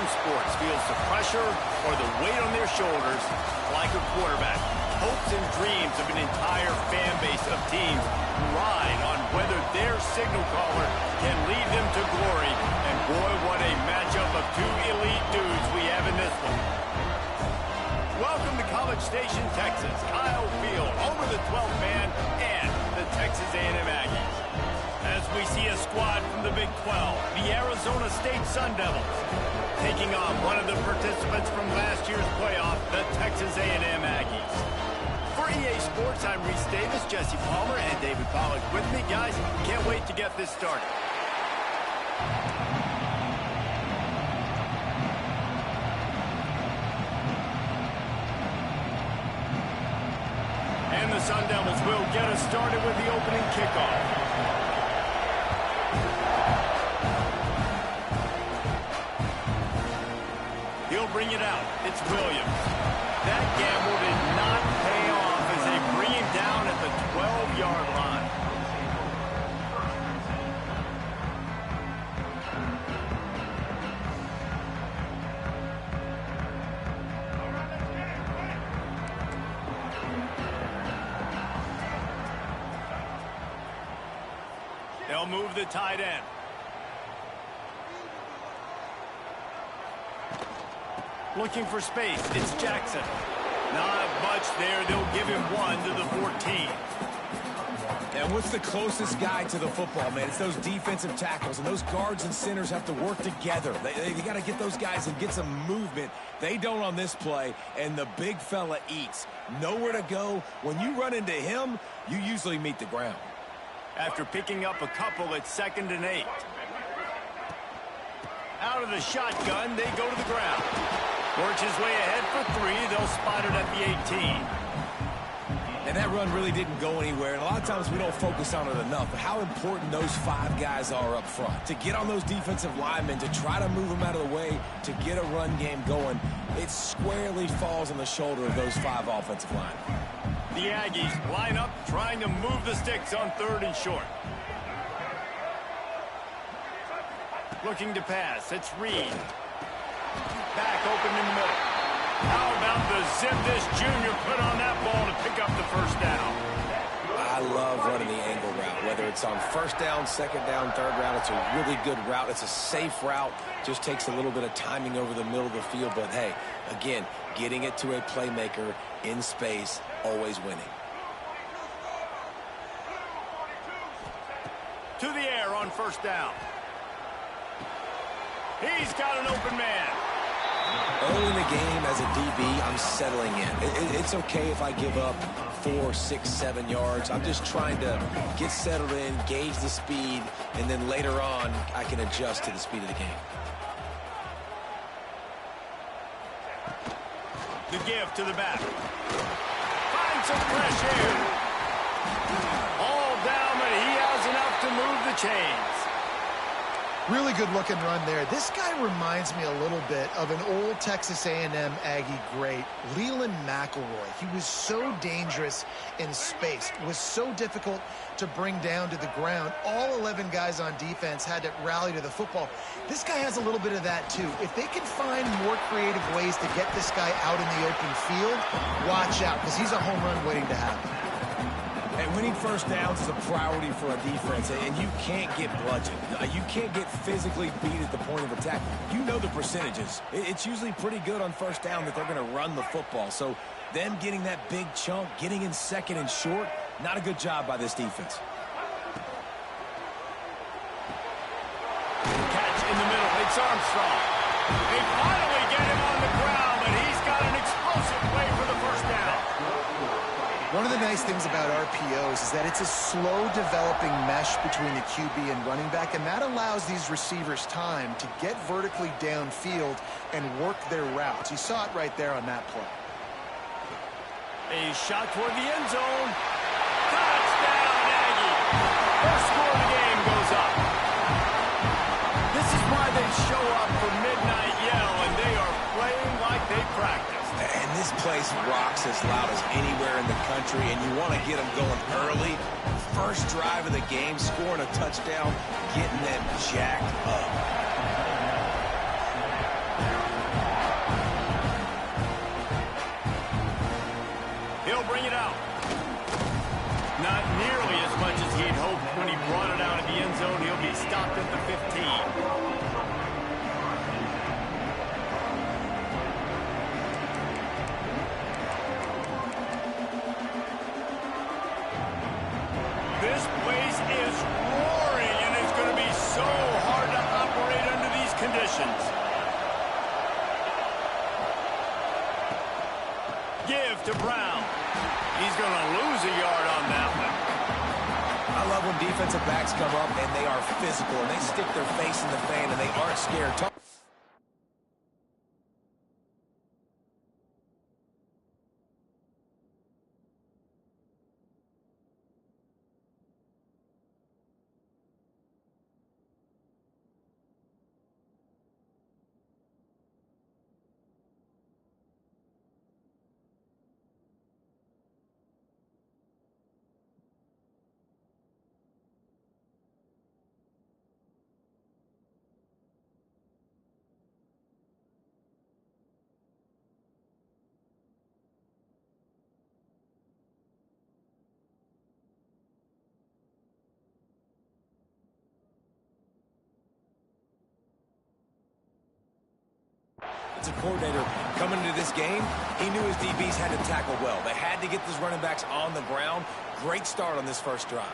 sports feels the pressure or the weight on their shoulders like a quarterback. Hopes and dreams of an entire fan base of teams ride on whether their signal caller can lead them to glory. And boy, what a matchup of two elite dudes we have in this one. Welcome to College Station, Texas. Kyle Field, home of the 12th man and the Texas A&M Aggies. As we see a squad from the Big 12, the Arizona State Sun Devils, taking on one of the participants from last year's playoff, the Texas A&M Aggies. For EA Sports, I'm Reese Davis, Jesse Palmer, and David Pollack with me. Guys, can't wait to get this started. And the Sun Devils will get us started with the opening kickoff. He'll bring it out. It's Williams. That gamble did not pay off as they bring him down at the 12-yard line. They'll move the tight end. Looking for space. It's Jackson. Not much there. They'll give him one to the 14. And what's the closest guy to the football, man? It's those defensive tackles, and those guards and centers have to work together. They got to get those guys and get some movement. They don't on this play, and the big fella eats. Nowhere to go. When you run into him, you usually meet the ground. After picking up a couple, it's 2nd and 8. Out of the shotgun, they go to the ground. Works his way ahead for 3. They'll spot it at the 18. And that run really didn't go anywhere. And a lot of times we don't focus on it enough. But how important those 5 guys are up front. To get on those defensive linemen, to try to move them out of the way, to get a run game going, it squarely falls on the shoulder of those 5 offensive linemen. The Aggies line up, trying to move the sticks on 3rd and short. Looking to pass. It's Reed. Back open in the middle. How about the zip this junior put on that ball to pick up the first down? I love running the angle route. Whether it's on 1st down, 2nd down, 3rd round, it's a really good route. It's a safe route. Just takes a little bit of timing over the middle of the field. But, hey, again, getting it to a playmaker in space, always winning. To the air on 1st down. He's got an open man. Early in the game as a DB, I'm settling in. It's okay if I give up 4, 6, 7 yards. I'm just trying to get settled in, gauge the speed, and then later on, I can adjust to the speed of the game. The give to the back. Finds some fresh air. All down, but he has enough to move the chains. Really good looking run there. This guy reminds me a little bit of an old Texas A&M Aggie great, Leland McElroy. He was so dangerous in space, was so difficult to bring down to the ground. All 11 guys on defense had to rally to the football. This guy has a little bit of that too. If they can find more creative ways to get this guy out in the open field, watch out, because he's a home run waiting to happen. And winning 1st downs is a priority for a defense, and you can't get bludgeoned. You can't get physically beat at the point of attack. You know the percentages. It's usually pretty good on 1st down that they're going to run the football. So them getting that big chunk, getting in 2nd and short, not a good job by this defense. Catch in the middle. It's Armstrong. They finally get him on the ground, but he's got an explosive play for the 1st down. One of the nice things about RPOs is that it's a slow developing mesh between the QB and running back, and that allows these receivers time to get vertically downfield and work their routes. You saw it right there on that play. A shot toward the end zone. Touchdown, Aggie. First score of the game goes up. This is why they show up for Midnight Yell, and they are playing like they practiced. And this place rocks as loud as anywhere in the country, and you want to get them going early. First drive of the game, scoring a touchdown, getting them jacked up. brought it out of the end zone. He'll be stopped at the 15. This place is roaring, and it's going to be so hard to operate under these conditions. Give to Brown. He's going to lose a yard on that one. I love when defensive backs come up and they are physical and they stick their face in the fan and they aren't scared. As a coordinator coming into this game, he knew his DBs had to tackle well. They had to get these running backs on the ground. Great start on this first drive.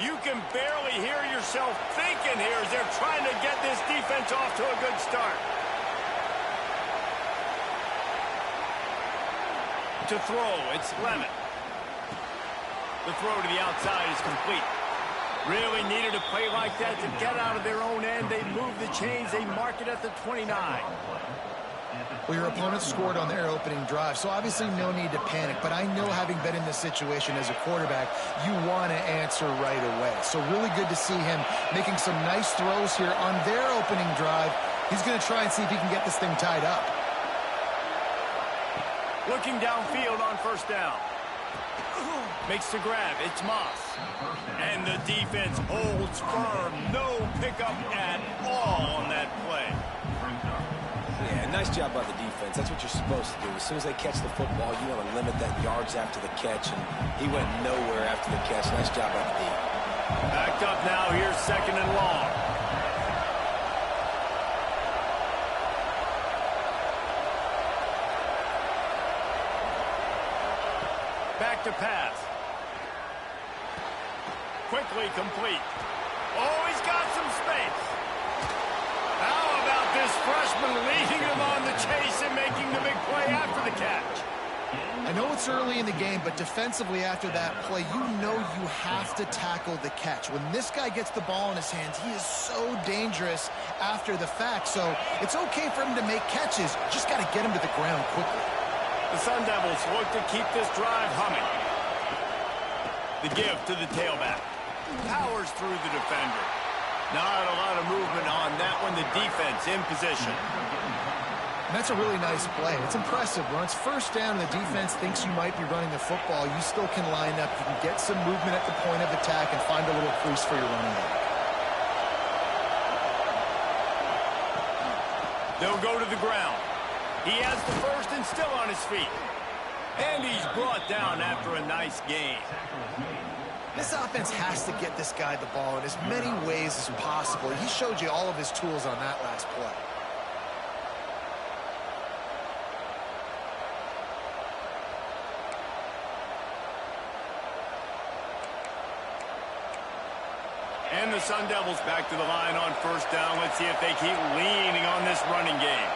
You can barely hear yourself thinking here as they're trying to get this defense off to a good start. To throw, it's Lemon. The throw to the outside is complete. Really needed a play like that to get out of their own end. They move the chains. They mark it at the 29. Well, your opponent scored on their opening drive, so obviously no need to panic. But I know, having been in this situation as a quarterback, you want to answer right away. So really good to see him making some nice throws here on their opening drive. He's going to try and see if he can get this thing tied up. Looking downfield on first down. Makes the grab. It's Moss. And the defense holds firm. No pickup at all on that play. Yeah, nice job by the defense. That's what you're supposed to do. As soon as they catch the football, you want to limit that yards after the catch, and he went nowhere after the catch. Nice job by the D. Backed up now. Here's second and long. Back to pass. Quickly complete. Oh, he's got some space. How about this freshman leading him on the chase and making the big play after the catch? I know it's early in the game, but defensively after that play, you know you have to tackle the catch. When this guy gets the ball in his hands, he is so dangerous after the fact. So it's okay for him to make catches. Just got to get him to the ground quickly. The Sun Devils look to keep this drive humming. The give to the tailback. Powers through the defender. Not a lot of movement on that one. The defense in position. And that's a really nice play. It's impressive. When it's first down and the defense thinks you might be running the football, you still can line up. You can get some movement at the point of attack and find a little crease for your running back. They'll go to the ground. He has the first and still on his feet. And he's brought down after a nice gain. This offense has to get this guy the ball in as many ways as possible. He showed you all of his tools on that last play. And the Sun Devils back to the line on first down. Let's see if they keep leaning on this running game.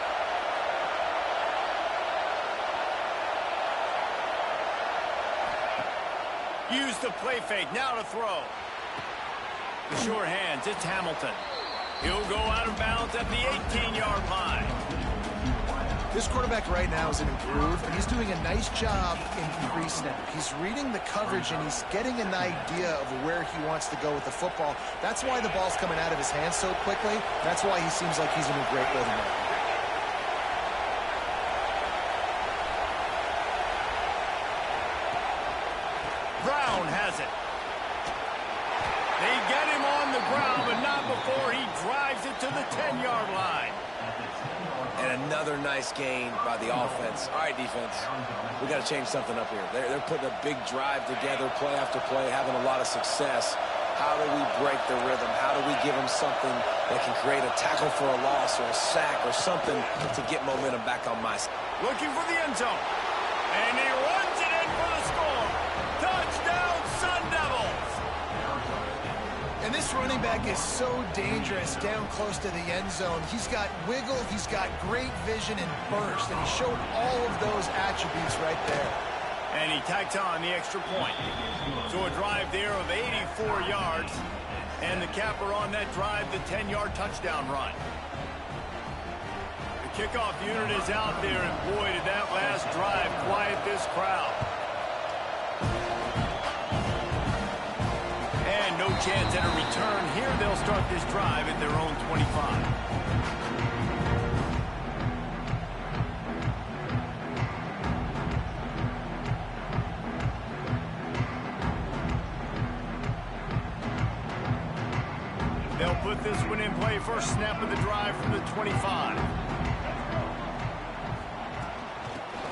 Use the play fake. Now to throw. The sure hands. It's Hamilton. He'll go out of bounds at the 18-yard line. This quarterback right now is an improved, and he's doing a nice job in pre-snap. He's reading the coverage, and he's getting an idea of where he wants to go with the football. That's why the ball's coming out of his hands so quickly. That's why he seems like he's in a great rhythm right now. Brown has it. They get him on the ground, but not before he drives it to the 10-yard line. And another nice gain by the offense. All right, defense, we got to change something up here. They're putting a big drive together, play after play, having a lot of success. How do we break the rhythm? How do we give them something that can create a tackle for a loss or a sack or something to get momentum back on my side? Looking for the end zone. And he runs it in for the score. Touchdown, Sun Devils. And this running back is so dangerous down close to the end zone. He's got wiggle, he's got great vision and burst, and he showed all of those attributes right there. And he tacks on the extra point. So a drive there of 84 yards. And the capper on that drive, the 10-yard touchdown run. The kickoff unit is out there, and boy, did that last drive quiet this crowd. And no chance at a return here. They'll start this drive at their own 25. They'll put this one in play. First snap of the drive from the 25.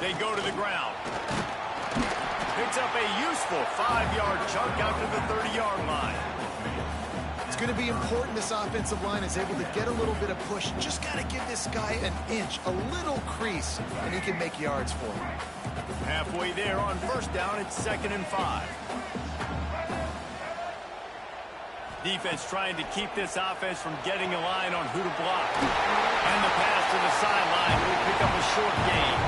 They go to the ground. Picks up a useful 5-yard chunk out to the 30-yard line. It's going to be important this offensive line is able to get a little bit of push. Just got to give this guy an inch, a little crease, and he can make yards for him. Halfway there on first down, it's 2nd and 5. Defense trying to keep this offense from getting a line on who to block. And the pass to the sideline will pick up a short gain.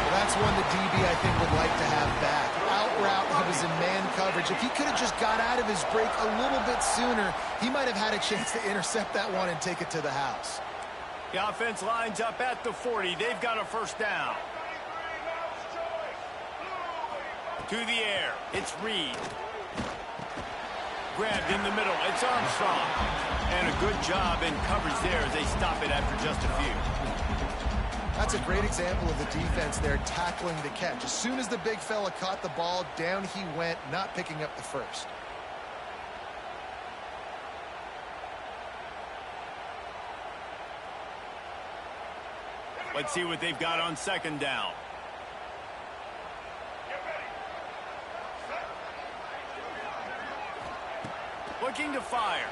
Well, that's one the DB, I think, would like to have back. Out route, he was in man coverage. If he could have just got out of his break a little bit sooner, he might have had a chance to intercept that one and take it to the house. The offense lines up at the 40. They've got a first down. To the air. It's Reed. Grabbed in the middle. It's Armstrong. And a good job in coverage there as they stop it after just a few. That's a great example of the defense there tackling the catch. As soon as the big fella caught the ball, down he went, not picking up the first. Let's see what they've got on 2nd down. Looking to fire.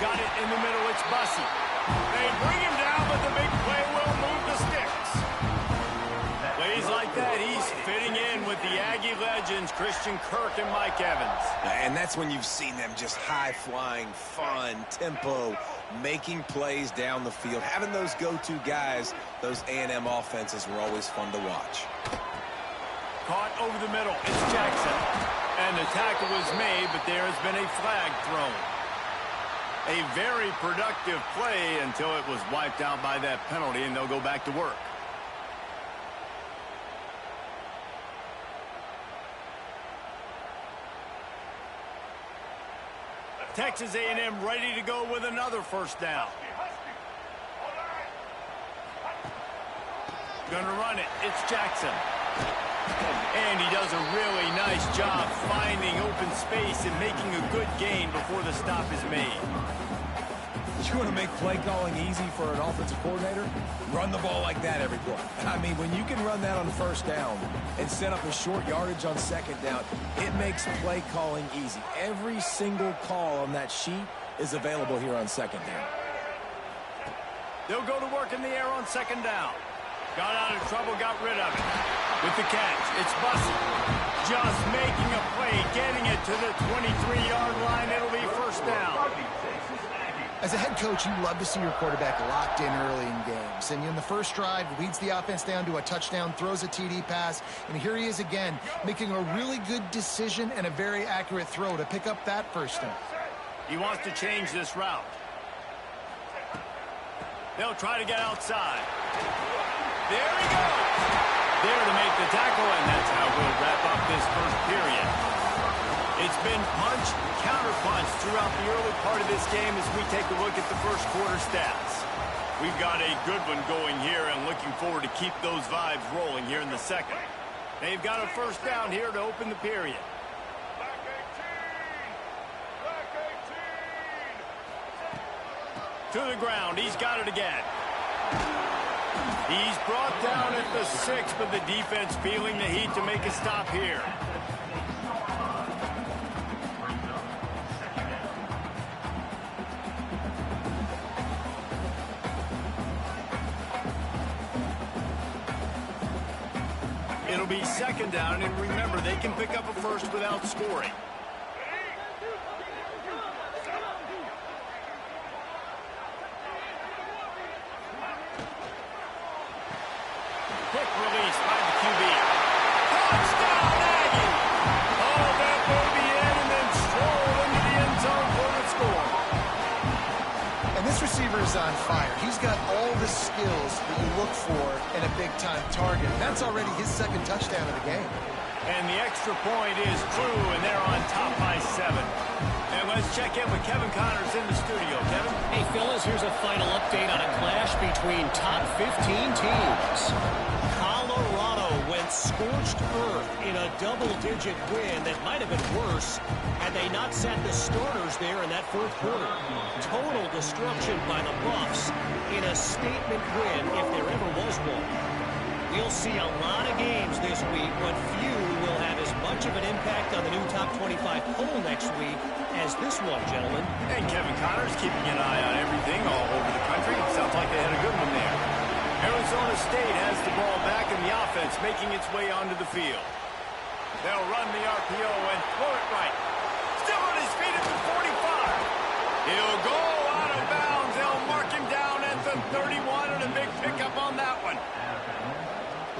Got it in the middle. It's Bussey. They bring him down, but the big play will move the sticks. Plays like that, he's fitting in with the Aggie legends, Christian Kirk and Mike Evans. And that's when you've seen them just high-flying, fun, tempo, making plays down the field. Having those go-to guys, those A&M offenses were always fun to watch. Caught over the middle. It's Jackson. And the tackle was made, but there has been a flag thrown. A very productive play until it was wiped out by that penalty, and they'll go back to work. Texas A&M ready to go with another first down. Gonna run it. It's Jackson. And he does a really nice job finding open space and making a good gain before the stop is made. You want to make play calling easy for an offensive coordinator? Run the ball like that every play. I mean, when you can run that on first down and set up a short yardage on 2nd down, it makes play calling easy. Every single call on that sheet is available here on 2nd down. They'll go to work in the air on 2nd down. Got out of trouble, got rid of it. With the catch, it's Bussey. Just making a play, getting it to the 23-yard line. It'll be first down. As a head coach, you love to see your quarterback locked in early in games. And in the first drive, leads the offense down to a touchdown, throws a TD pass, and here he is again, making a really good decision and a very accurate throw to pick up that first down. He wants to change this route. They'll try to get outside. There he goes. There to make the tackle, and that's how we'll wrap up this first period. It's been punch, counter-punch throughout the early part of this game as we take a look at the first quarter stats. We've got a good one going here and looking forward to keep those vibes rolling here in the second. They've got a first down here to open the period. To the ground. He's got it again. He's brought down at the 6, but the defense feeling the heat to make a stop here. It'll be second down, and remember, they can pick up a first without scoring. Quick release by the QB. Touchdown, Aggie! Oh, that baby in and then strolled into the end zone for the score. And this receiver is on fire. He's got all the skills that you look for in a big-time target. That's already his second touchdown of the game. And the extra point is true, and they're on top by 7. And let's check in with Kevin Connors in the studio. Kevin? Hey, fellas, here's a final update on a clash between top 15 teams. Colorado went scorched earth in a double-digit win that might have been worse had they not sat the starters there in that fourth quarter. Total destruction by the Buffs in a statement win if there ever was one. We'll see a lot of games this week, but few will have as much of an impact on the new top 25 poll next week as this one, gentlemen. And Kevin Connors keeping an eye on everything all over the country. Sounds like they had a good one there. Arizona State has the ball back in the offense, making its way onto the field. They'll run the RPO and throw it right. Still on his feet at the 45. He'll go out of bounds. They'll mark him down at the 31, and a big pickup on that one.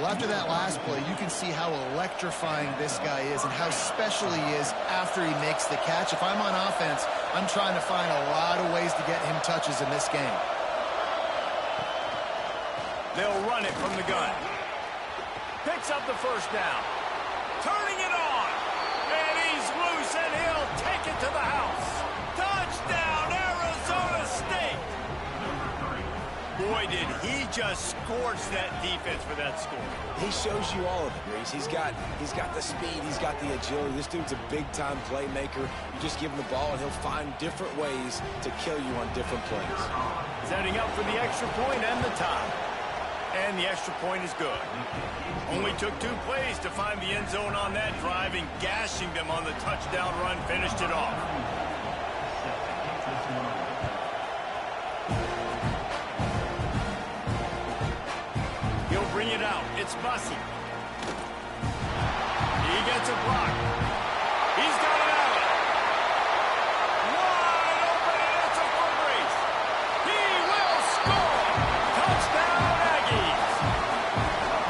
Well, after that last play, you can see how electrifying this guy is and how special he is after he makes the catch. If I'm on offense, I'm trying to find a lot of ways to get him touches in this game. They'll run it from the gun. Picks up the first down. Turning it on. And he's loose, and he'll take it to the house. Touchdown, Arizona State. Boy, did he just scorch that defense for that score. He shows you all of it, Reese. He's got the speed. He's got the agility. This dude's a big-time playmaker. You just give him the ball, and he'll find different ways to kill you on different plays. Setting up for the extra point and the tie. And the extra point is good. Only took 2 plays to find the end zone on that drive, and gashing them on the touchdown run finished it off. He'll bring it out. It's Bussy. He gets a block. He's got it out. Wide open, and it's a foot race. He will score. Touchdown, Aggies.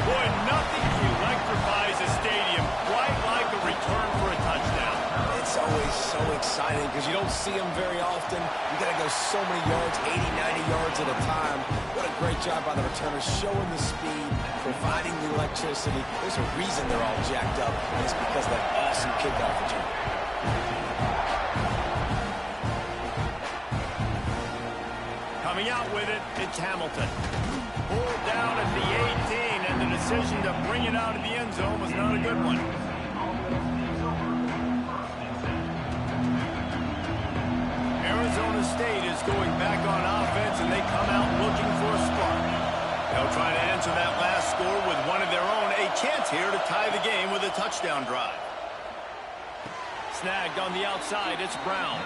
Boy, nothing electrifies a stadium quite like a return for a touchdown. It's always so exciting because you don't see them very often. You got to go so many yards, 80, 90 yards at a time. What a great job by the returners, showing the speed, providing the electricity. There's a reason they're all jacked up, and it's because of that awesome kickoff return. Coming out with it, it's Hamilton. Pulled down at the 18, and the decision to bring it out of the end zone was not a good one. Arizona State is going back on offense, and they come out looking for a spark. They'll try to answer that last score with one of their own. A chance here to tie the game with a touchdown drive. Snagged on the outside, it's Brown.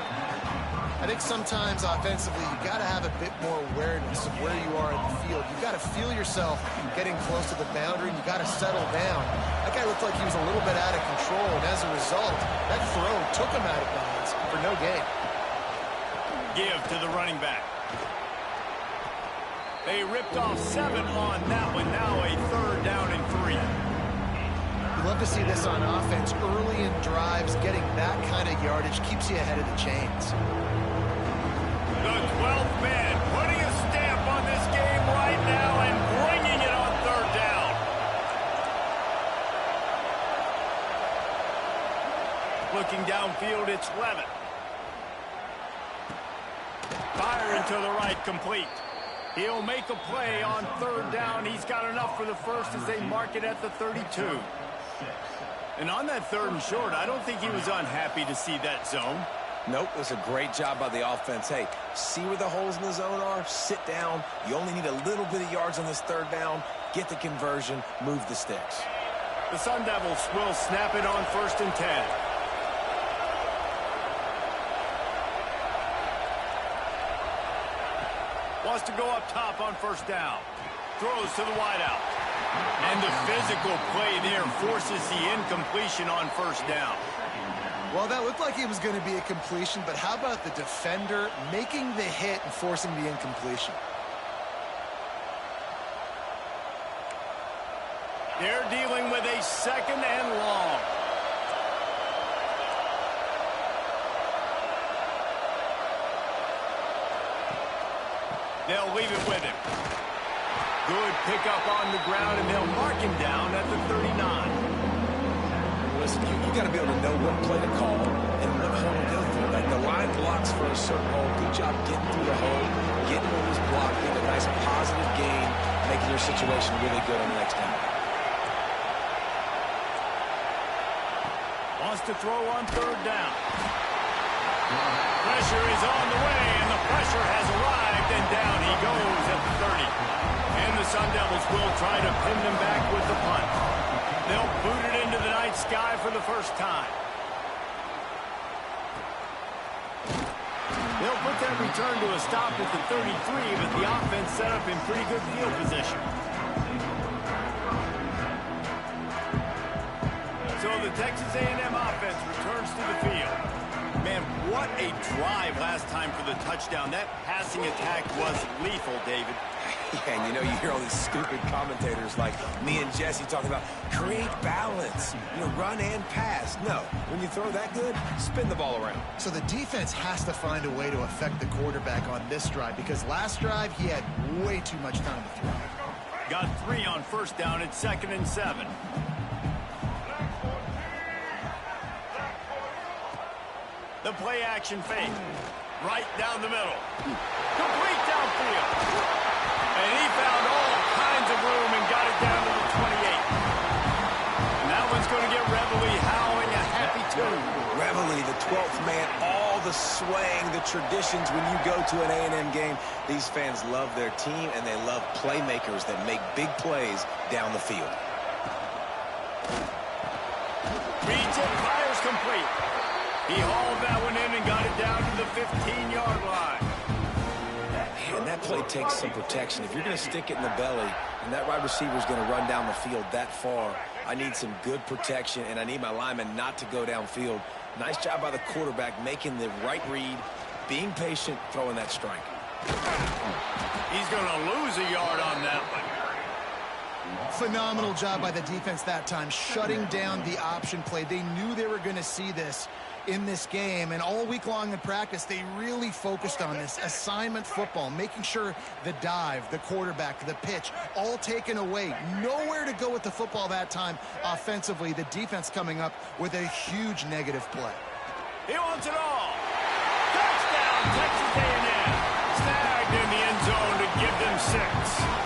I think sometimes offensively, you've got to have a bit more awareness of where you are in the field. You've got to feel yourself getting close to the boundary, and you've got to settle down. That guy looked like he was a little bit out of control, and as a result, that throw took him out of bounds for no gain. Give to the running back. They ripped off 7 on that one. Now a 3rd down and 3. You love to see this on offense. Early in drives, getting that kind of yardage keeps you ahead of the chains. The 12th man putting a stamp on this game right now and bringing it on 3rd down. Looking downfield, it's Levitt. Firing to the right, complete. He'll make a play on 3rd down. He's got enough for the first as they mark it at the 32. And on that 3rd and short, I don't think he was unhappy to see that zone. Nope, it was a great job by the offense. Hey, see where the holes in the zone are? Sit down. You only need a little bit of yards on this third down. Get the conversion. Move the sticks. The Sun Devils will snap it on 1st and 10. Wants to go up top on 1st down. Throws to the wideout. And the physical play there forces the incompletion on 1st down. Well, that looked like it was going to be a completion, but how about the defender making the hit and forcing the incompletion? They're dealing with a 2nd and long. They'll leave it with him. Good pickup on the ground, and they'll mark him down at the 39. Listen, you got to be able to know what play to call and what hole to go through. Like the line blocks for a certain hole. Good job getting through the hole, getting what was blocked, getting a nice positive gain, making your situation really good on the next down. Wants to throw on 3rd down. Pressure is on the way, and the pressure has arrived, and down he goes at the 30. And the Sun Devils will try to pin them back with the punt. They'll boot it into the night sky for the first time. They'll put that return to a stop at the 33, but the offense set up in pretty good field position. So the Texas A&M offense returns to the field. Man, what a drive last time for the touchdown. That passing attack was lethal, David. Yeah, and you know, you hear all these stupid commentators like me and Jesse talking about create balance, run and pass. No, when you throw that good, spin the ball around. So the defense has to find a way to affect the quarterback on this drive because last drive he had way too much time to throw. Got 3 on 1st down at 2nd and 7. The play action fake. Right down the middle. Complete downfield. And he found all kinds of room and got it down to the 28. And that one's going to get Reveille howling a happy tune. Reveille, the 12th man, all the swaying, the traditions when you go to an A&M game. These fans love their team, and they love playmakers that make big plays down the field. Reads it, fires complete. He hauled that one in and got it down to the 15-yard line. And that play takes some protection. If you're going to stick it in the belly and that wide receiver is going to run down the field that far, I need some good protection, and I need my lineman not to go downfield. Nice job by the quarterback making the right read, being patient, throwing that strike. He's going to lose a yard on that one. Phenomenal job by the defense that time, shutting down the option play. They knew they were going to see this in this game, and all week long in practice they really focused on this assignment football, making sure the dive, the quarterback, the pitch, all taken away. Nowhere to go with the football that time offensively. The defense coming up with a huge negative play. He wants it all. Touchdown, Texas A&M. Snagged in the end zone to give them 6.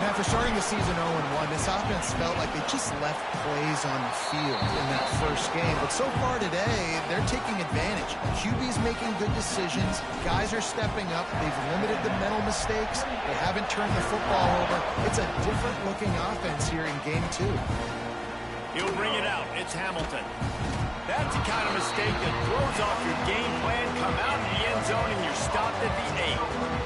After starting the season 0-1, this offense felt like they just left plays on the field in that first game. But so far today, they're taking advantage. QB's making good decisions. Guys are stepping up. They've limited the mental mistakes. They haven't turned the football over. It's a different-looking offense here in Game 2. He'll bring it out. It's Hamilton. That's the kind of mistake that throws off your game plan. Come out in the end zone, and you're stopped at the 8.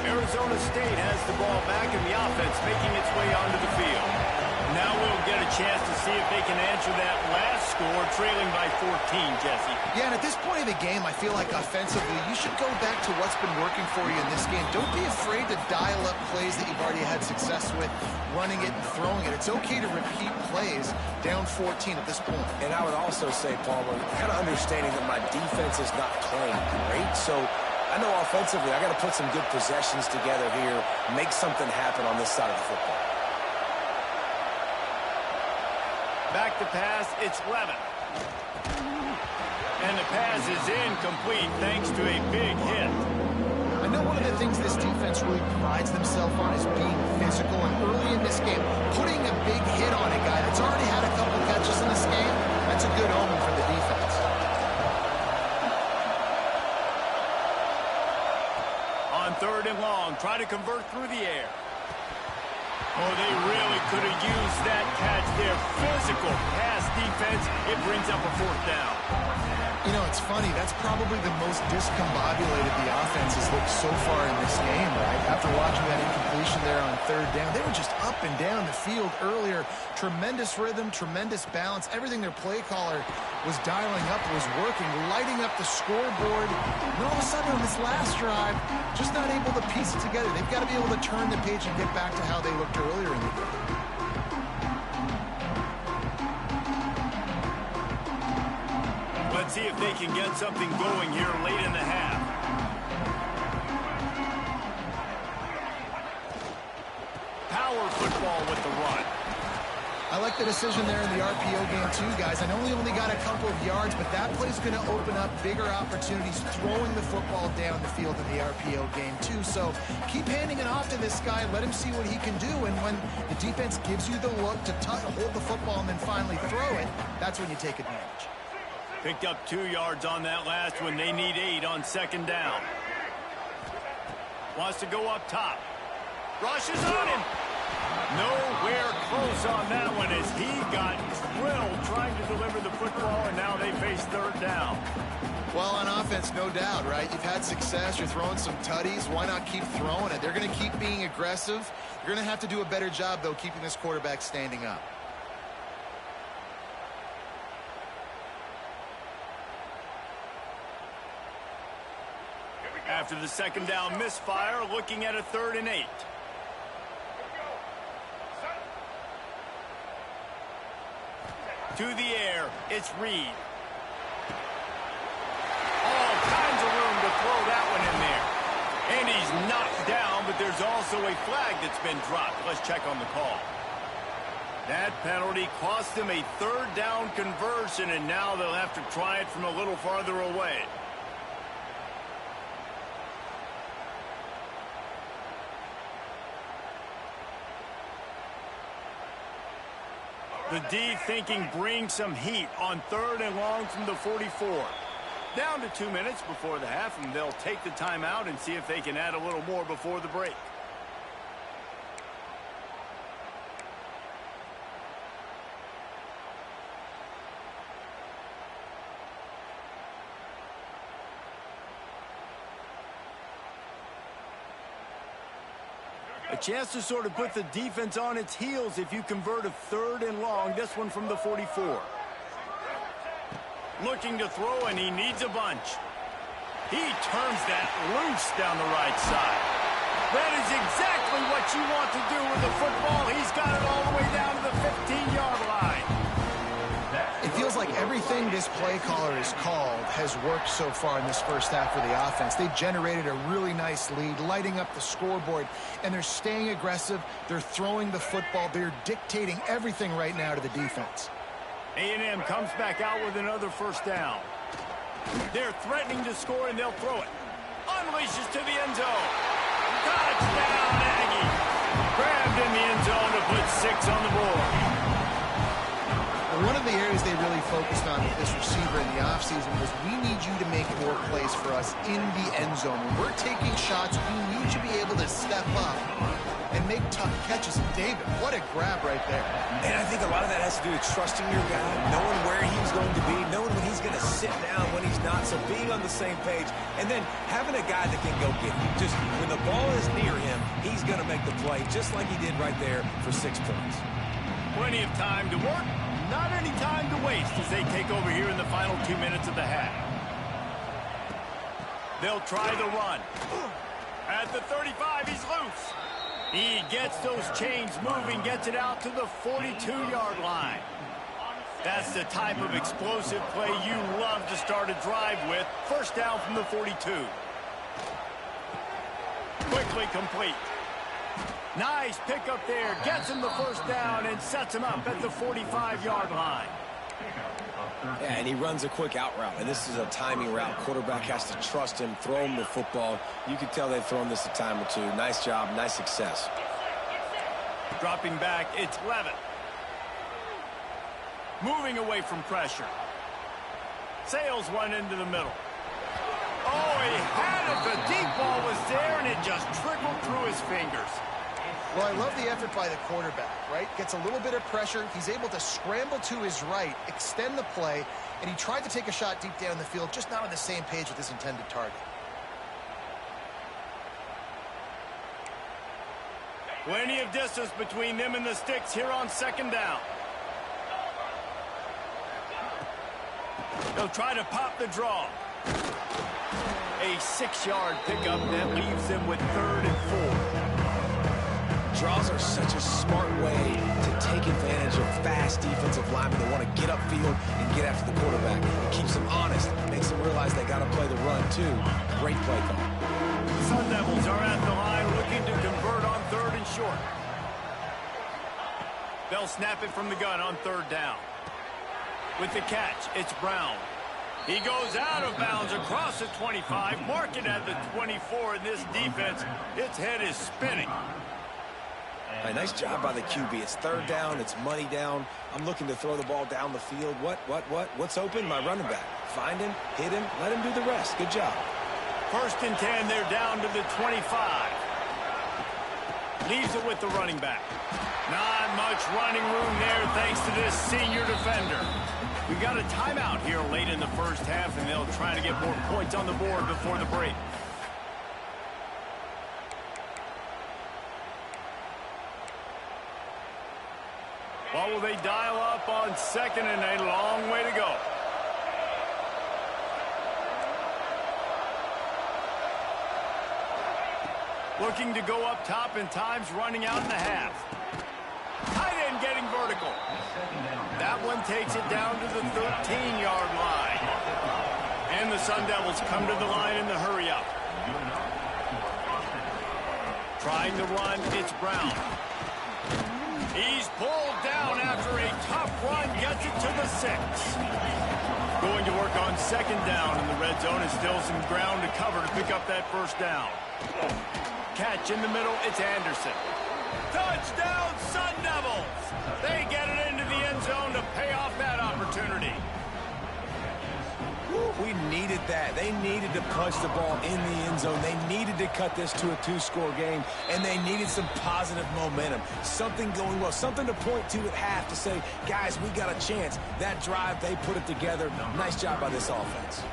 Arizona State has the ball back, and the offense making its way onto the field. Now we'll get a chance to see if they can answer that last score, trailing by 14, Jesse. Yeah, and at this point of the game, I feel like offensively, you should go back to what's been working for you in this game. Don't be afraid to dial up plays that you've already had success with, running it and throwing it. It's okay to repeat plays down 14 at this point. And I would also say, Palmer, kind of understanding that my defense is not playing great, so I know offensively I got to put some good possessions together here, make something happen on this side of the football. Back to pass, it's Levin. And the pass is incomplete thanks to a big hit. I know one of the things this defense really prides themselves on is being physical, and early in this game, putting a big hit on a guy that's already had a couple catches in this game, that's a good omen for the defense. try to convert through the air. Oh, they really could have used that catch there. Physical pass defense. It brings up a fourth down. You know, it's funny. That's probably the most discombobulated the offense has looked so far in this game, right? After watching that incompletion there on third down, they were just up and down the field earlier. Tremendous rhythm, tremendous balance. Everything their play caller was dialing up was working, lighting up the scoreboard. And all of a sudden on this last drive, just not able to piece it together. They've got to be able to turn the page and get back to how they looked earlier in the game. Let's see if they can get something going here late in the half. Power football with the run. I like the decision there in the RPO game too, guys. I know we only got a couple of yards, but that play's going to open up bigger opportunities throwing the football down the field in the RPO game too. So keep handing it off to this guy. Let him see what he can do. And when the defense gives you the look to hold the football and then finally throw it, that's when you take advantage. Picked up 2 yards on that last one. They need 8 on second down. Wants to go up top. Rushes on him. Nowhere close on that one as he got drilled trying to deliver the football, and now they face third down. Well, on offense, no doubt, right? You've had success. You're throwing some tutties. Why not keep throwing it? They're going to keep being aggressive. You're going to have to do a better job, though, keeping this quarterback standing up. After the second down misfire, looking at a 3rd and 8. To the air, it's Reed. All kinds of room to throw that one in there. And he's knocked down, but there's also a flag that's been dropped. Let's check on the call. That penalty cost him a 3rd down conversion, and now they'll have to try it from a little farther away. The D thinking bring some heat on 3rd and long from the 44. Down to 2 minutes before the half, and they'll take the timeout and see if they can add a little more before the break. A chance to sort of put the defense on its heels if you convert a 3rd and long, this one from the 44. Looking to throw, and he needs a bunch. He turns that loose down the right side. That is exactly what you want to do with the football. He's got it all the way down to the 15-yard line. It feels like everything this play caller has called has worked so far in this first half for the offense. They generated a really nice lead, lighting up the scoreboard, and they're staying aggressive. They're throwing the football. They're dictating everything right now to the defense. A&M comes back out with another first down. They're threatening to score, and they'll throw it. Unleashes to the end zone. Touchdown, Aggie. Grabbed in the end zone to put 6 on the board. One of the areas they really focused on with this receiver in the offseason was we need you to make more plays for us in the end zone. When we're taking shots, we need you to be able to step up and make tough catches. And David, what a grab right there. And I think a lot of that has to do with trusting your guy, knowing where he's going to be, knowing when he's going to sit down, when he's not, so being on the same page, and then having a guy that can go get him. Just when the ball is near him, he's going to make the play, just like he did right there for 6 points. Plenty of time to work. Not any time to waste as they take over here in the final 2 minutes of the half. They'll try the run. At the 35, he's loose. He gets those chains moving, gets it out to the 42-yard line. That's the type of explosive play you love to start a drive with. First down from the 42. Quickly complete. Nice pickup there. Gets him the first down and sets him up at the 45-yard line. Yeah, and he runs a quick out route, and this is a timing route. Quarterback has to trust him, throw him the football. You can tell they've thrown this a time or two. Nice job, nice success. Dropping back, it's Levitt. Moving away from pressure. Sails one into the middle. Oh, he had it. The deep ball was there, and it just trickled through his fingers. Well, I love the effort by the quarterback, right? Gets a little bit of pressure. He's able to scramble to his right, extend the play, and he tried to take a shot deep down the field, just not on the same page with his intended target. Plenty of distance between them and the sticks here on second down. They'll try to pop the draw. A 6-yard pickup that leaves them with 3rd and 4. Draws are such a smart way to take advantage of fast defensive linemen that want to get upfield and get after the quarterback. It keeps them honest, makes them realize they got to play the run too. Great play call. Sun Devils are at the line looking to convert on 3rd and short. They'll snap it from the gun on 3rd down. With the catch, it's Brown. He goes out of bounds across the 25, mark it at the 24, and this defense, its head is spinning. Right, nice job by the QB. It's 3rd down, it's money down. I'm looking to throw the ball down the field. What's open? My running back. Find him, hit him, let him do the rest. Good job. 1st and 10, they're down to the 25. Leaves it with the running back. Not much running room there thanks to this senior defender. We got a timeout here late in the first half, and they'll try to get more points on the board before the break. What will they dial up on 2nd and a long way to go? Looking to go up top, and time's running out in the half. Tight end getting vertical. That one takes it down to the 13-yard line. And the Sun Devils come to the line in the hurry-up. Trying to run, it's Brown. He's pulled down after a tough run, gets it to the 6. Going to work on 2nd down in the red zone, and still some ground to cover to pick up that 1st down. Catch in the middle, it's Anderson. Touchdown, Sun Devils! They get it into the end zone to pay off that opportunity. We needed that. They needed to punch the ball in the end zone. They needed to cut this to a 2-score game, and they needed some positive momentum. Something going well, something to point to at half to say, guys, we got a chance. That drive, they put it together. Nice job by this offense.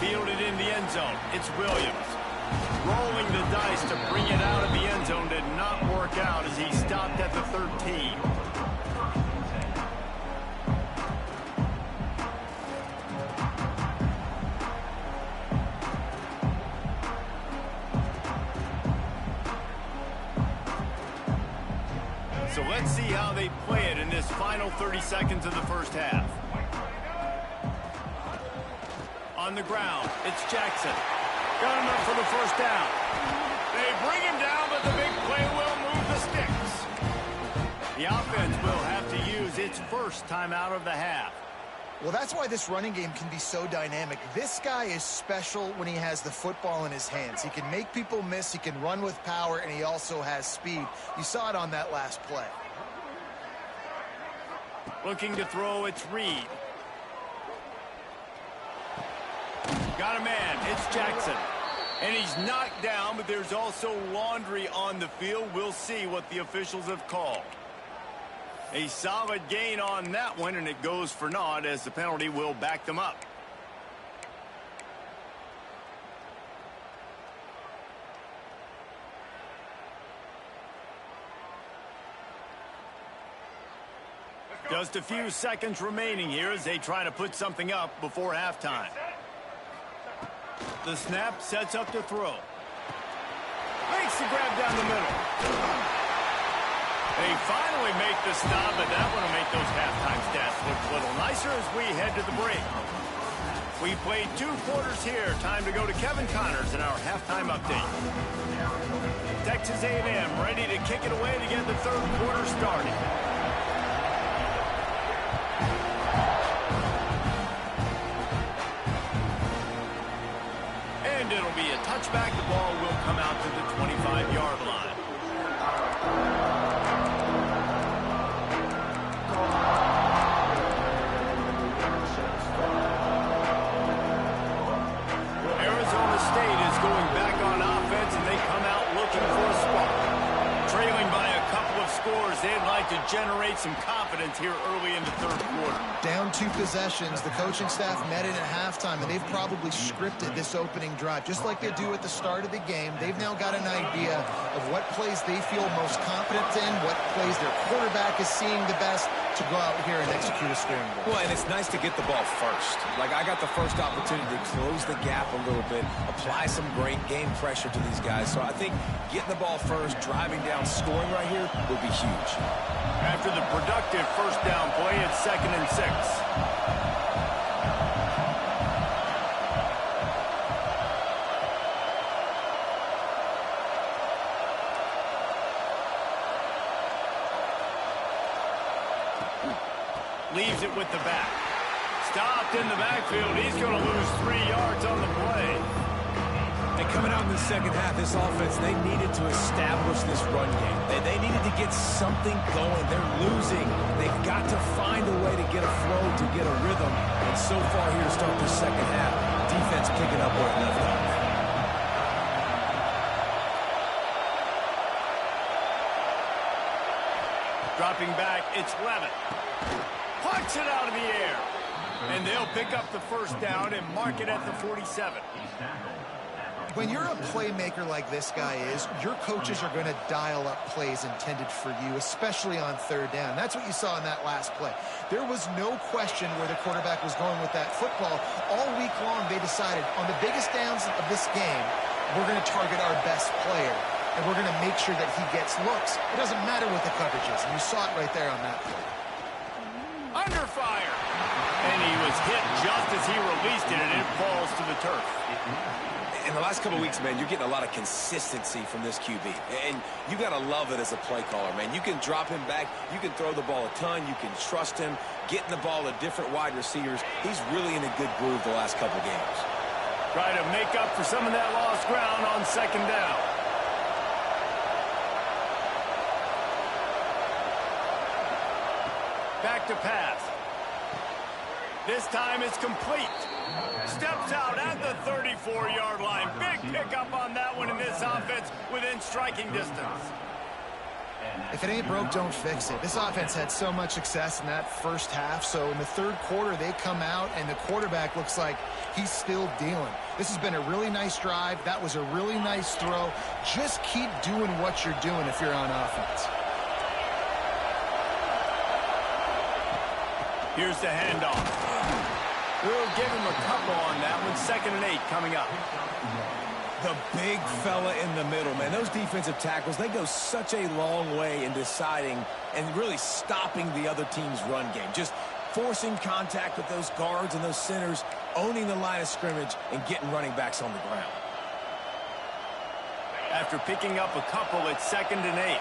Fielded in the end zone, it's Williams. Rolling the dice to bring it out of the end zone did not work out as he stopped at the 13. So let's see how they play it in this final 30 seconds of the first half. On the ground, it's Jackson. Got him up for the 1st down. They bring him down, but the big play will move the sticks. The offense will have to use its 1st timeout of the half. Well, that's why this running game can be so dynamic. This guy is special when he has the football in his hands. He can make people miss, he can run with power, and he also has speed. You saw it on that last play. Looking to throw, it's Reed. Got a man, it's Jackson. And he's knocked down, but there's also laundry on the field. We'll see what the officials have called. A solid gain on that one, and it goes for naught as the penalty will back them up. Just a few seconds remaining here as they try to put something up before halftime. The snap sets up to throw. Makes the grab down the middle. They finally make the stop, but that one will make those halftime stats look a little nicer as we head to the break. We played 2 quarters here. Time to go to Kevin Connors in our halftime update. Texas A&M ready to kick it away to get the 3rd quarter started. And it'll be a touchback. The ball will come out to the 25-yard line. scores, they'd like to generate some confidence here early in the third quarter. Down 2 possessions. The coaching staff met in at halftime, and they've probably scripted this opening drive. Just like they do at the start of the game, they've now got an idea of what plays they feel most confident in, what plays their quarterback is seeing the best to go out here and execute a scoring goal. Well, and it's nice to get the ball first. Like, I got the first opportunity to close the gap a little bit, apply some great game pressure to these guys. So I think getting the ball first, driving down, scoring right here would be huge. After the productive first down play, it's 2nd and 6. Leaves it with the back. Stopped in the backfield. He's going to lose 3 yards on the play. And coming out in the second half, this offense, they needed to establish this run game. They needed to get something going. They're losing. They've got to find a way to get a flow, to get a rhythm. And so far here to start the second half, defense picking up where it left off. Dropping back, it's Levitt. Punch it out of the air. And they'll pick up the first down and mark it at the 47. When you're a playmaker like this guy is, your coaches are going to dial up plays intended for you, especially on third down. That's what you saw in that last play. There was no question where the quarterback was going with that football. All week long, they decided on the biggest downs of this game, we're going to target our best player, and we're going to make sure that he gets looks. It doesn't matter what the coverage is, and you saw it right there on that play. Under fire. And he was hit just as he released it, and it falls to the turf. In the last couple of weeks, man, you're getting a lot of consistency from this QB. And you got to love it as a play caller, man. You can drop him back. You can throw the ball a ton. You can trust him. Getting the ball to different wide receivers. He's really in a good groove the last couple games. Try to make up for some of that lost ground on second down. Back to pass. This time it's complete. Steps out at the 34-yard line. Big pickup on that one in this offense within striking distance. If it ain't broke, don't fix it. This offense had so much success in that first half, so in the third quarter they come out and the quarterback looks like he's still dealing. This has been a really nice drive. That was a really nice throw. Just keep doing what you're doing if you're on offense. Here's the handoff. We'll give him a couple on that one. 2nd and 8 coming up. The big fella in the middle, man. Those defensive tackles, they go such a long way in deciding and really stopping the other team's run game. Just forcing contact with those guards and those centers, owning the line of scrimmage, and getting running backs on the ground. After picking up a couple, it's 2nd and 8.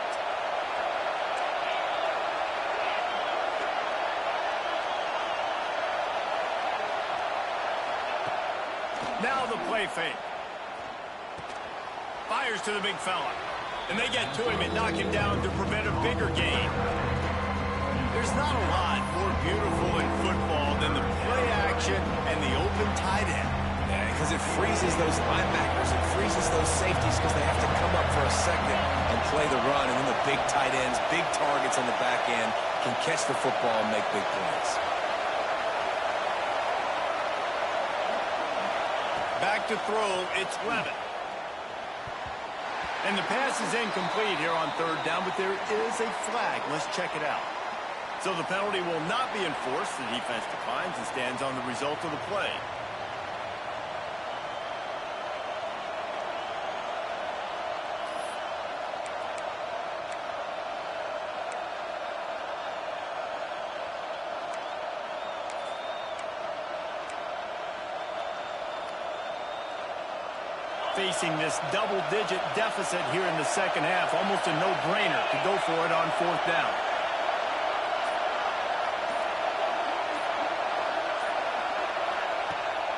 Now the play fake. Fires to the big fella. And they get to him and knock him down to prevent a bigger gain. There's not a lot more beautiful in football than the play action and the open tight end. Yeah, because it freezes those linebackers. It freezes those safeties because they have to come up for a second and play the run. And then the big tight ends, big targets on the back end can catch the football and make big plays. Back to throw, it's Levitt. And the pass is incomplete here on third down, but there is a flag. Let's check it out. So the penalty will not be enforced. The defense declines and stands on the result of the play. Facing this double-digit deficit here in the second half, almost a no-brainer to go for it on fourth down.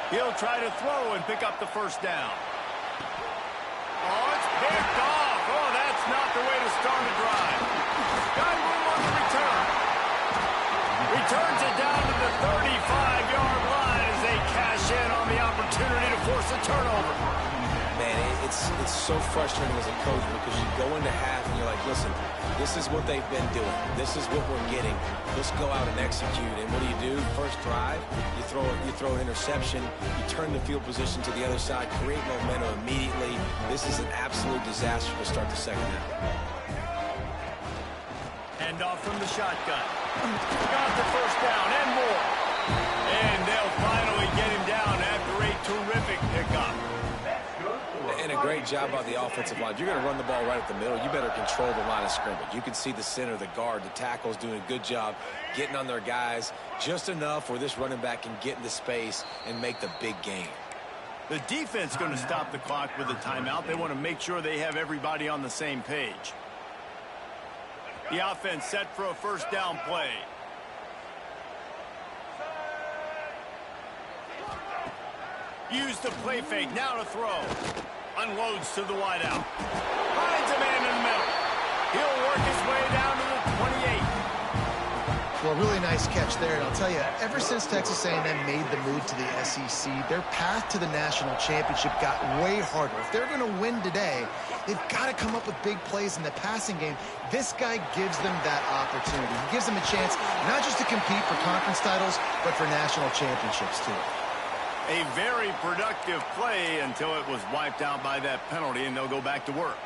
He'll try to throw and pick up the first down. Oh, it's picked off. Oh, that's not the way to start a drive. Got room on the return. Returns it down to the 35-yard line as they cash in on the opportunity to force a turnover. Man, man, it's so frustrating as a coach because you go into half and you're like, listen, this is what they've been doing. This is what we're getting. Let's go out and execute. And what do? First drive, you throw an interception, you turn the field position to the other side, create momentum immediately. This is an absolute disaster to start the second half. Hand off from the shotgun. Got the first down and more. And they'll finally get him down after a terrific pickup. And a great job by the offensive line. If you're going to run the ball right up the middle, you better control the line of scrimmage. You can see the center, the guard, the tackle's doing a good job getting on their guys just enough where this running back can get into space and make the big gain. The defense is going to stop the clock with a timeout. They want to make sure they have everybody on the same page. The offense set for a first down play. Use the play fake. Now to throw. Unloads to the wideout. Finds a man in the middle. He'll work his way down to the 28. Well, really nice catch there. And I'll tell you, ever since Texas A&M made the move to the SEC, their path to the national championship got way harder. If they're going to win today, they've got to come up with big plays in the passing game. This guy gives them that opportunity. He gives them a chance not just to compete for conference titles, but for national championships, too. A very productive play until it was wiped out by that penalty, and they'll go back to work.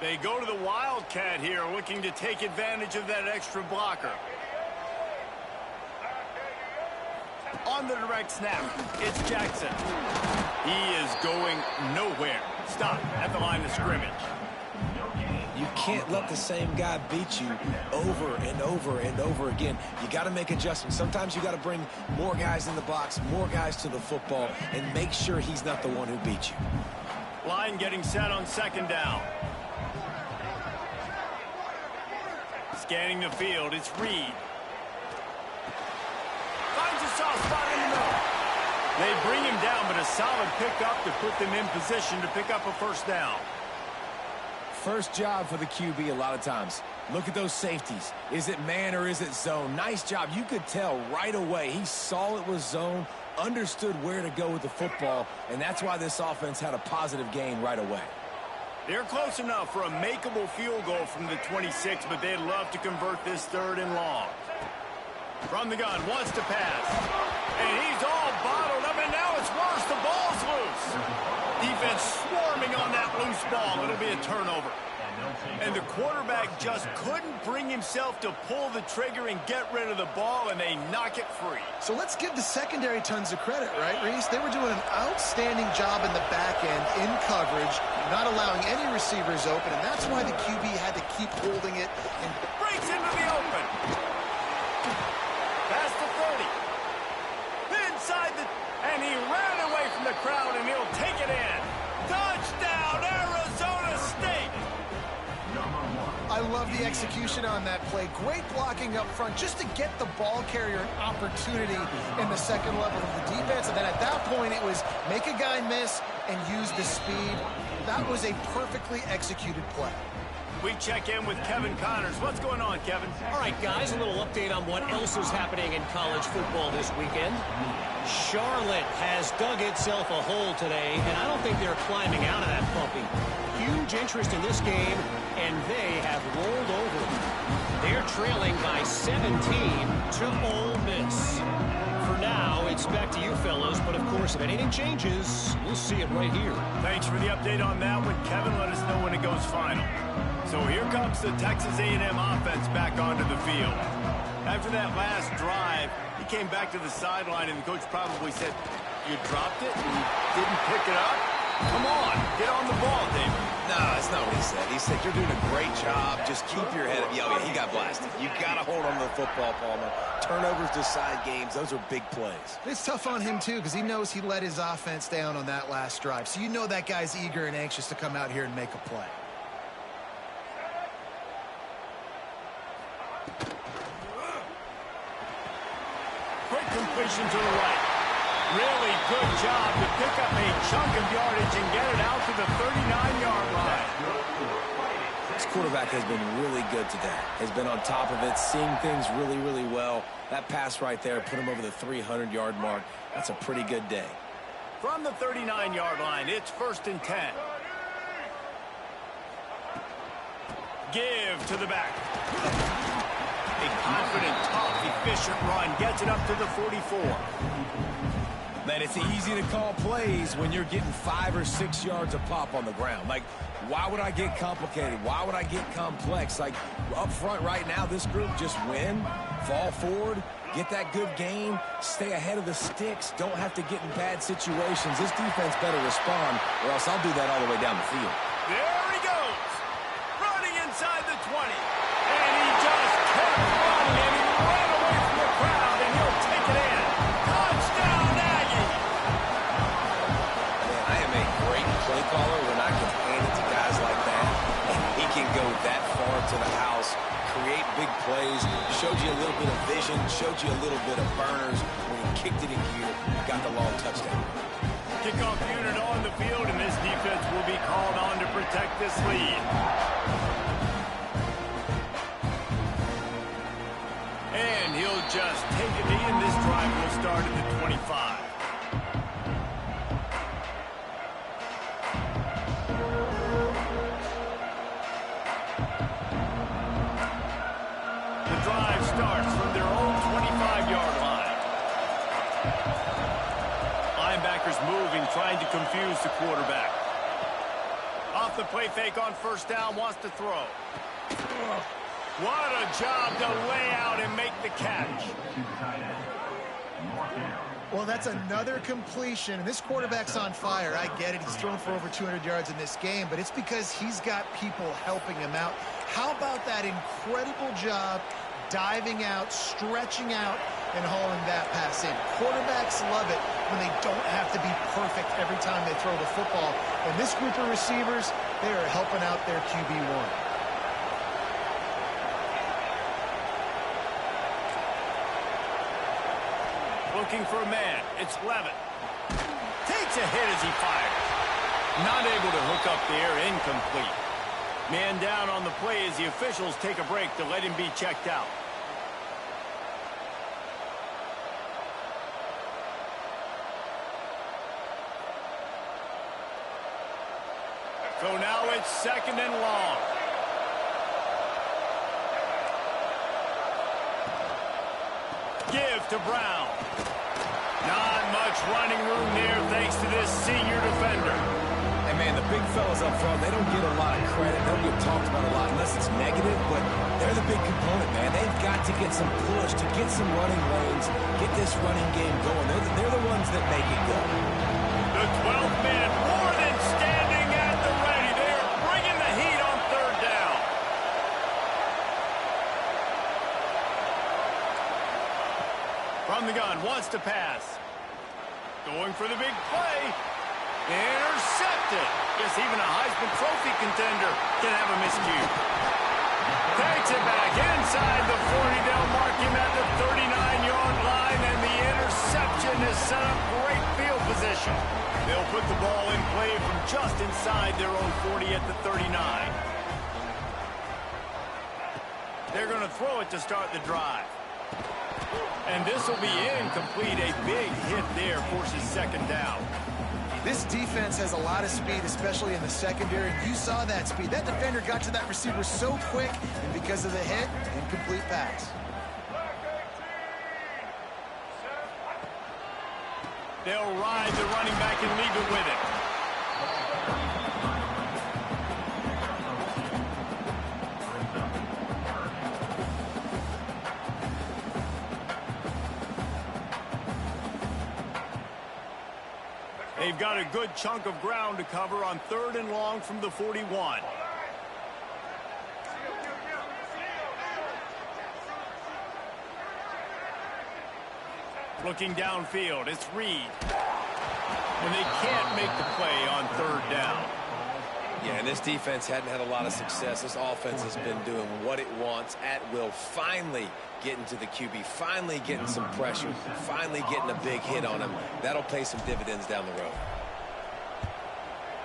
They go to the Wildcat here, looking to take advantage of that extra blocker. On the direct snap, it's Jackson. He is going nowhere. Stop at the line of scrimmage. You can't let the same guy beat you over and over and over again. You got to make adjustments. Sometimes you got to bring more guys in the box, more guys to the football, and make sure he's not the one who beat you. Line getting set on second down. Scanning the field, it's Reed. Finds a soft spot in the middle. They bring him down, but a solid pickup to put them in position to pick up a first down. First job for the QB a lot of times. Look at those safeties. Is it man or is it zone? Nice job. You could tell right away. He saw it was zone, understood where to go with the football, and that's why this offense had a positive gain right away. They're close enough for a makeable field goal from the 26, but they'd love to convert this third and long. From the gun, wants to pass. And he's all bottled up, and now it's worse. The ball's loose. Defense swarming on that loose ball. It'll be a turnover. And the quarterback just couldn't bring himself to pull the trigger and get rid of the ball, and they knock it free. So let's give the secondary tons of credit, right, Reese? They were doing an outstanding job in the back end, in coverage, not allowing any receivers open, and that's why the QB had to keep holding it. And breaks into the open. Past the 30. Inside the... And he ran away from the crowd, and he'll take it in. Touchdown, Arizona State! I love the execution on that play. Great blocking up front just to get the ball carrier an opportunity in the second level of the defense. And then at that point, it was make a guy miss and use the speed. That was a perfectly executed play. We check in with Kevin Connors. What's going on, Kevin? All right, guys, a little update on what else is happening in college football this weekend. Charlotte has dug itself a hole today, and I don't think they're climbing out of that puppy. Huge interest in this game, and they have rolled over. They're trailing by 17 to Ole Miss. For now, it's back to you fellows, but of course, if anything changes, we'll see it right here. Thanks for the update on that one, Kevin. Let us know when it goes final. So here comes the Texas A&M offense back onto the field. After that last drive, he came back to the sideline, and the coach probably said, you dropped it and you didn't pick it up? Come on, get on the ball, David. No, that's not what he said. He said, you're doing a great job. Just keep your head up. Yeah, he got blasted. You got to hold on to the football, Palmer. Turnovers decide games. Those are big plays. It's tough on him, too, because he knows he let his offense down on that last drive. So you know that guy's eager and anxious to come out here and make a play. Quick completion to the right. Really good job to pick up a chunk of yardage and get it out to the 39-yard line. This quarterback has been really good today. Has been on top of it, seeing things really, really well. That pass right there put him over the 300-yard mark. That's a pretty good day. From the 39-yard line, it's 1st and 10. Give to the back. A confident, tough, efficient run gets it up to the 44. Man, it's easy to call plays when you're getting 5 or 6 yards of pop on the ground. Like, why would I get complicated? Why would I get complex? Like, up front right now, this group just win, fall forward, get that good gain, stay ahead of the sticks, don't have to get in bad situations. This defense better respond, or else I'll do that all the way down the field. There he goes, running inside the 20. And he just kept running, and he ran away from the crowd, and he'll take it in. Touchdown, Aggie! Man, I am a great play caller when I can hand it to guys like that, and he can go that far to the house, create big plays, showed you a little bit of vision, showed you a little bit of burners. When he kicked it in gear, got the long touchdown. Kickoff unit on the field, and this defense will be called on to protect this lead. And he'll just take a knee, and this drive will start at the 25. The drive starts from their own 25-yard line. Linebackers moving, trying to confuse the quarterback. Off the play fake on 1st down, wants to throw. What a job to lay out and make the catch. Well, that's another completion. And this quarterback's on fire. I get it. He's thrown for over 200 yards in this game, but it's because he's got people helping him out. How about that incredible job diving out, stretching out, and hauling that pass in? Quarterbacks love it when they don't have to be perfect every time they throw the football. And this group of receivers, they are helping out their QB1. Looking for a man. It's Levitt. Takes a hit as he fires. Not able to hook up there. Incomplete. Man down on the play as the officials take a break to let him be checked out. So now it's 2nd and long. Give to Brown. Not much running room there thanks to this senior defender. And, man, the big fellas up front, they don't get a lot of credit. They don't get talked about a lot unless it's negative, but they're the big component, man. They've got to get some push, to get some running lanes, get this running game going. They're the ones that make it go. The 12th man more than standing at the ready. They're bringing the heat on 3rd down. From the gun, wants to pass. Going for the big play. Intercepted. Guess even a Heisman Trophy contender can have a miscue. Takes it back inside the 40. They'll mark him at the 39-yard line, and the interception has set up great field position. They'll put the ball in play from just inside their own 40 at the 39. They're going to throw it to start the drive. And this will be incomplete. A big hit there forces 2nd down. This defense has a lot of speed, especially in the secondary. You saw that speed. That defender got to that receiver so quick, and because of the hit, incomplete pass. They'll ride the running back and leave it with it. They've got a good chunk of ground to cover on 3rd and long from the 41. Looking downfield, it's Reed. And they can't make the play on 3rd down. Yeah, and this defense hadn't had a lot of success. This offense has been doing what it wants at will. Finally getting to the QB, finally getting some pressure, finally getting a big hit on him. That'll pay some dividends down the road.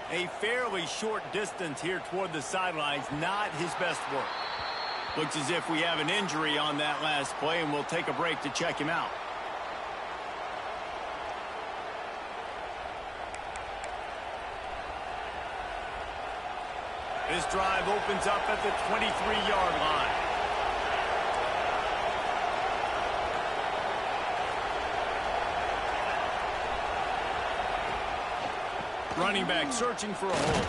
A fairly short distance here toward the sidelines, not his best work. Looks as if we have an injury on that last play, and we'll take a break to check him out. This drive opens up at the 23-yard line. Running back searching for a hole.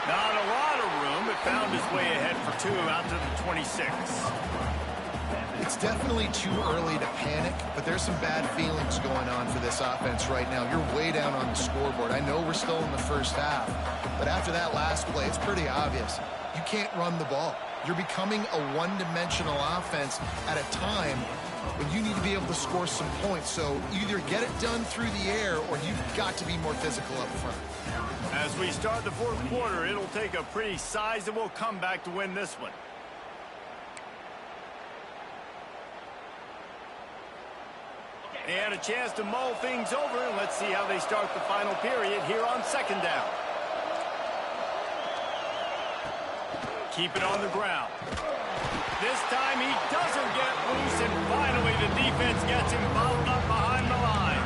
Not a lot of room, but found his way ahead for 2 out to the 26. It's definitely too early to panic, but there's some bad feelings going on for this offense right now. You're way down on the scoreboard. I know we're still in the first half, but after that last play, it's pretty obvious. You can't run the ball. You're becoming a one-dimensional offense at a time when you need to be able to score some points. So either get it done through the air or you've got to be more physical up front. As we start the fourth quarter, it'll take a pretty sizable comeback to win this one. They had a chance to mull things over, and let's see how they start the final period here on second down. Keep it on the ground. This time he doesn't get loose, and finally the defense gets him bottled up behind the line.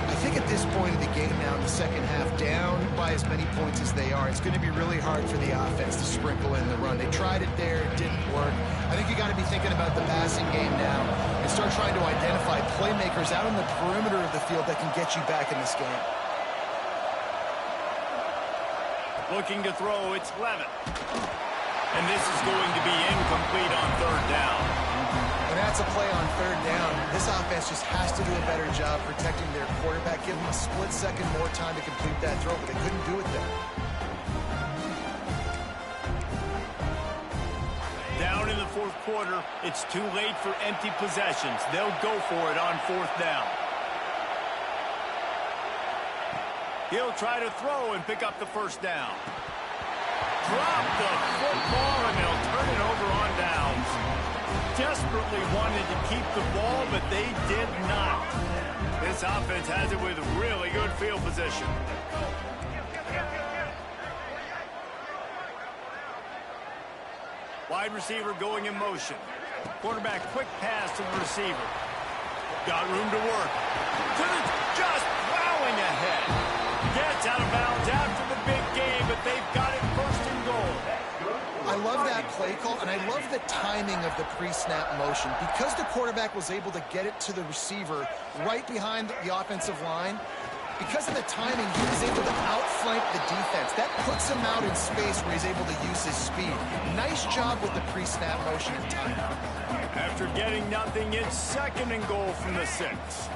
I think at this point of the game now in the second half, down by as many points as they are, it's going to be really hard for the offense to sprinkle in the run. They tried it there, it didn't work. I think you got to be thinking about the passing game now and start trying to identify playmakers out on the perimeter of the field that can get you back in this game. Looking to throw, it's Levin. And this is going to be incomplete on third down. When that's a play on third down, this offense just has to do a better job protecting their quarterback, give them a split second more time to complete that throw, but they couldn't do it there. Down in the fourth quarter, it's too late for empty possessions. They'll go for it on fourth down. He'll try to throw and pick up the first down. Drop the football, and they'll turn it over on downs. Desperately wanted to keep the ball, but they did not. This offense has it with really good field position. Wide receiver going in motion. Quarterback quick pass to the receiver. Got room to work. Just plowing ahead. Gets out of bounds after the big game, but they've got it first and goal. I love that play call, and I love the timing of the pre-snap motion. Because the quarterback was able to get it to the receiver right behind the offensive line, because of the timing, he was able to outflank the defense. That puts him out in space where he's able to use his speed. Nice job with the pre-snap motion and timing. After getting nothing, it's second and goal from the 6.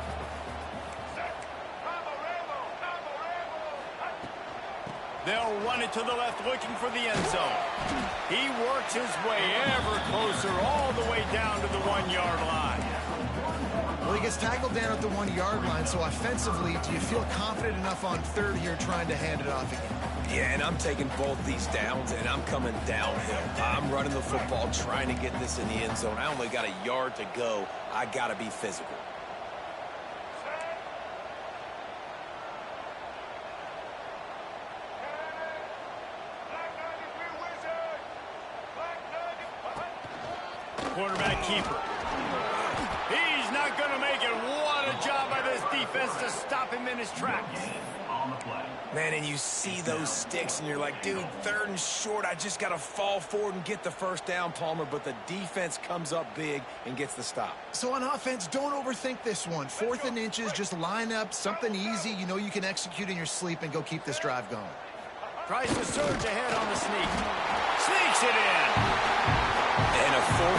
They'll run it to the left, looking for the end zone. He works his way ever closer, all the way down to the 1-yard line. Well, he gets tackled down at the 1-yard line, so offensively, do you feel confident enough on third here trying to hand it off again? Yeah, and I'm taking both these downs, and I'm coming downhill. I'm running the football, trying to get this in the end zone. I only got a yard to go. I got to be physical. Quarterback keeper. He's not going to make it. What a job by this defense to stop him in his tracks. Man, and you see those sticks, and you're like, dude, third and short. I just got to fall forward and get the first down, Palmer. But the defense comes up big and gets the stop. So on offense, don't overthink this one. 4th and inches, just line up something easy you know you can execute in your sleep and go keep this drive going. Tries to surge ahead on the sneak. Sneaks it in. And a fourth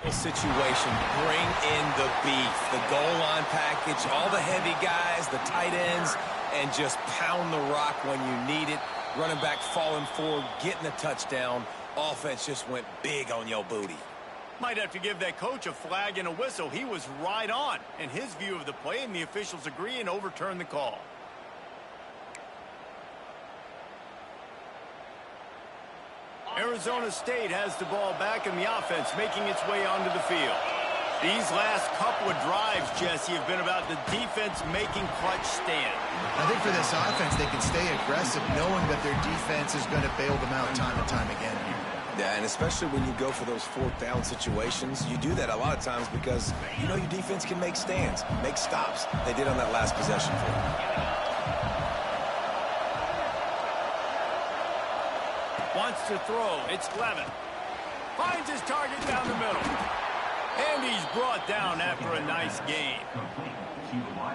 situation, bring in the beef, the goal line package, all the heavy guys, the tight ends, and just pound the rock when you need it. Running back falling forward, getting the touchdown. Offense just went big on your booty. Might have to give that coach a flag and a whistle. He was right on in his view of the play, and the officials agree and overturn the call. Arizona State has the ball back, and the offense making its way onto the field. These last couple of drives, Jesse, have been about the defense making clutch stand. I think for this offense, they can stay aggressive knowing that their defense is going to bail them out time and time again. Yeah, and especially when you go for those fourth down situations, you do that a lot of times because you know your defense can make stands, make stops. They did on that last possession for them. Wants to throw. It's Levin. Finds his target down the middle. And he's brought down after a nice game.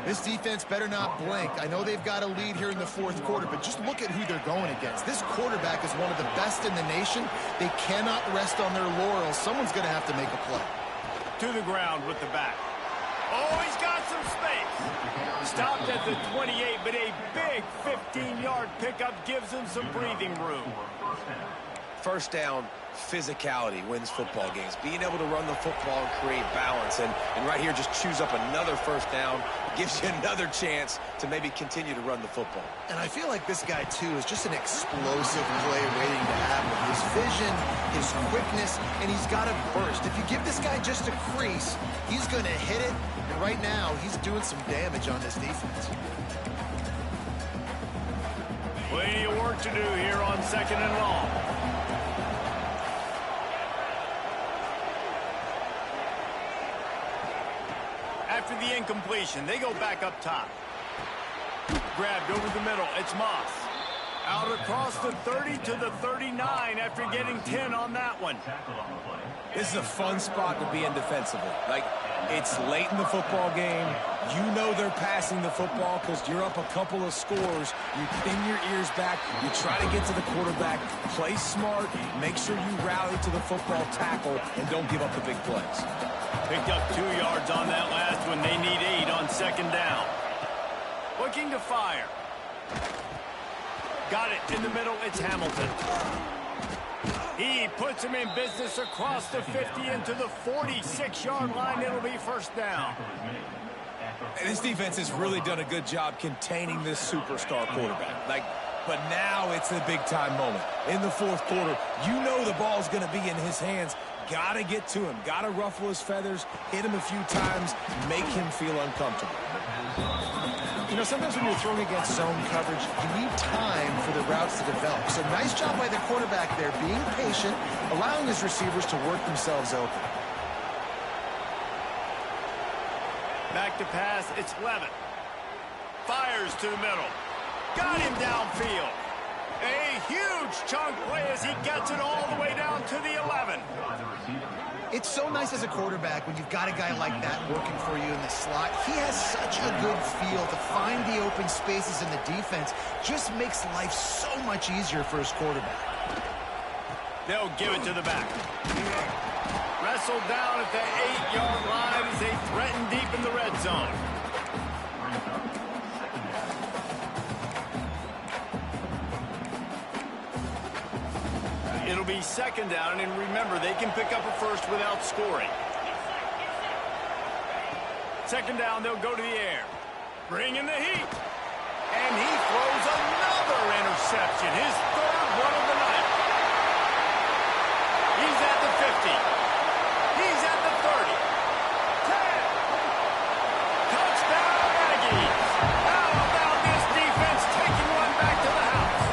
This defense better not blink. I know they've got a lead here in the fourth quarter, but just look at who they're going against. This quarterback is one of the best in the nation. They cannot rest on their laurels. Someone's going to have to make a play. To the ground with the back. Oh, he's got some space. Stopped at the 28, but a big 15-yard pickup gives him some breathing room. First down, physicality wins football games. Being able to run the football and create balance. And right here, just choose up another first down. Gives you another chance to maybe continue to run the football. And I feel like this guy, too, is just an explosive play waiting to happen. His vision, his quickness, and he's got a burst. If you give this guy just a crease, he's going to hit it. And right now, he's doing some damage on this defense. Plenty of work to do here on 2nd and long. After the incompletion, they go back up top. Grabbed over the middle. It's Moss. Out across the 30 to the 39 after getting 10 on that one. This is a fun spot to be in defensively. Like, it's late in the football game. You know they're passing the football because you're up a couple of scores. You pin your ears back. You try to get to the quarterback. Play smart. Make sure you rally to the football tackle and don't give up the big plays. Picked up 2 yards on that last one. They need 8 on 2nd down. Looking to fire. Got it in the middle. It's Hamilton. He puts him in business across the 50 into the 46-yard line. It'll be first down. And this defense has really done a good job containing this superstar quarterback. But now it's the big-time moment. In the fourth quarter, you know the ball's going to be in his hands. Got to get to him. Got to ruffle his feathers, hit him a few times, make him feel uncomfortable. You know, sometimes when you're throwing against zone coverage, you need time for the routes to develop. So nice job by the quarterback there, being patient, allowing his receivers to work themselves open. Back to pass, it's Levin. Fires to the middle. Got him downfield. A huge chunk play as he gets it all the way down to the 11. It's so nice as a quarterback when you've got a guy like that working for you in the slot. He has such a good feel to find the open spaces in the defense. Just makes life so much easier for his quarterback. They'll give it to the back. Wrestled down at the 8-yard line as they threaten deep in the red zone. It'll be 2nd down, and remember, they can pick up a first without scoring. 2nd down, they'll go to the air. Bring in the heat. And he throws another interception, his 3rd one of the night. He's at the 50. He's at the 30. 10. Touchdown, Aggies. How about this defense taking one back to the house?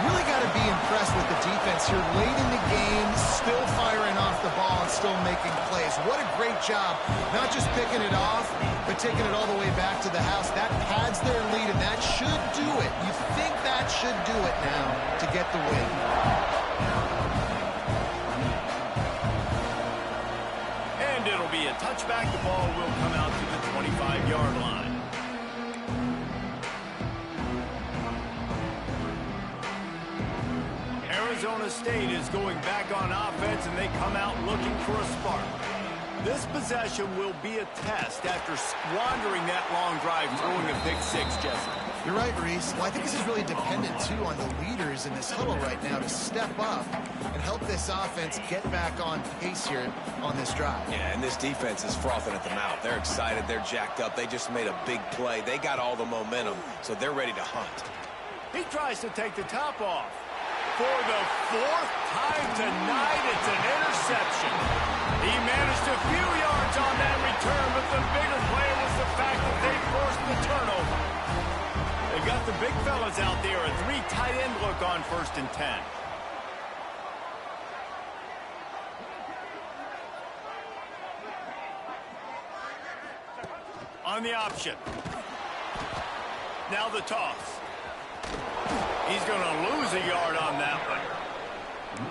Really got to be impressed with the defense here late in the game, still firing off the ball and still making plays. What a great job, not just picking it off, but taking it all the way back to the house. That pads their lead, and that should do it. You think that should do it now to get the win. And it'll be a touchback. The ball will come out to the 25-yard line. Arizona State is going back on offense, and they come out looking for a spark. This possession will be a test after squandering that long drive throwing a pick 6, Jesse. You're right, Reese. Well, I think this is really dependent, too, on the leaders in this huddle right now to step up and help this offense get back on pace here on this drive. Yeah, and this defense is frothing at the mouth. They're excited. They're jacked up. They just made a big play. They got all the momentum, so they're ready to hunt. He tries to take the top off. For the 4th time tonight, it's an interception. He managed a few yards on that return, but the bigger play was the fact that they forced the turnover. They got the big fellas out there, a 3 tight end look on 1st and 10. On the option. Now the toss. He's going to lose a yard on that one.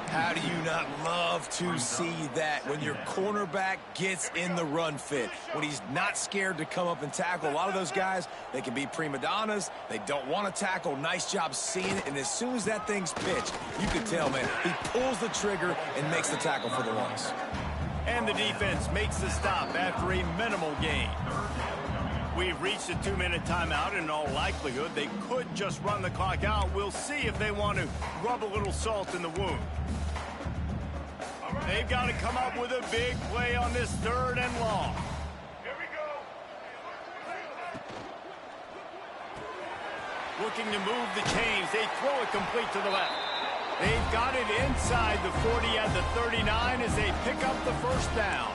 How do you not love to see that when your cornerback gets in the run fit, when he's not scared to come up and tackle? A lot of those guys, they can be prima donnas. They don't want to tackle. Nice job seeing it. And as soon as that thing's pitched, you can tell, man, he pulls the trigger and makes the tackle for the loss. And the defense makes the stop after a minimal gain. We've reached a 2-minute timeout. In all likelihood, they could just run the clock out. We'll see if they want to rub a little salt in the wound. They've got to come up with a big play on this 3rd and long. Here we go. Looking to move the chains. They throw it complete to the left. They've got it inside the 40 at the 39 as they pick up the 1st down.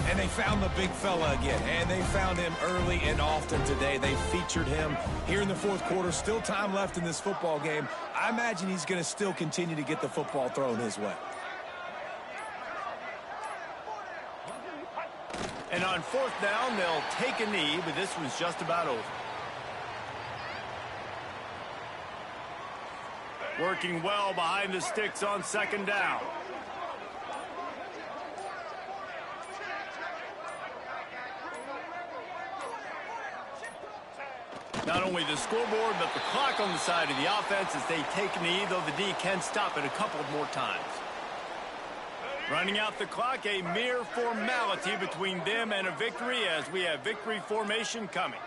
And they found the big fella again, and they found him early and often today. They featured him here in the 4th quarter. Still time left in this football game. I imagine he's going to still continue to get the football thrown his way. And on 4th down, they'll take a knee, but this one's just about over. Working well behind the sticks on 2nd down. Not only the scoreboard, but the clock on the side of the offense as they take a knee, though the D can stop it a couple more times. Running out the clock, a mere formality between them and a victory as we have victory formation coming.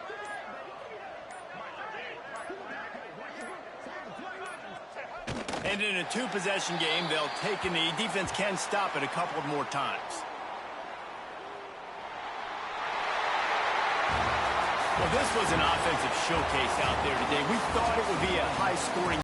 And in a 2-possession game, they'll take a knee. Defense can stop it a couple more times. Well, this was an offensive showcase out there today. We thought it would be a high-scoring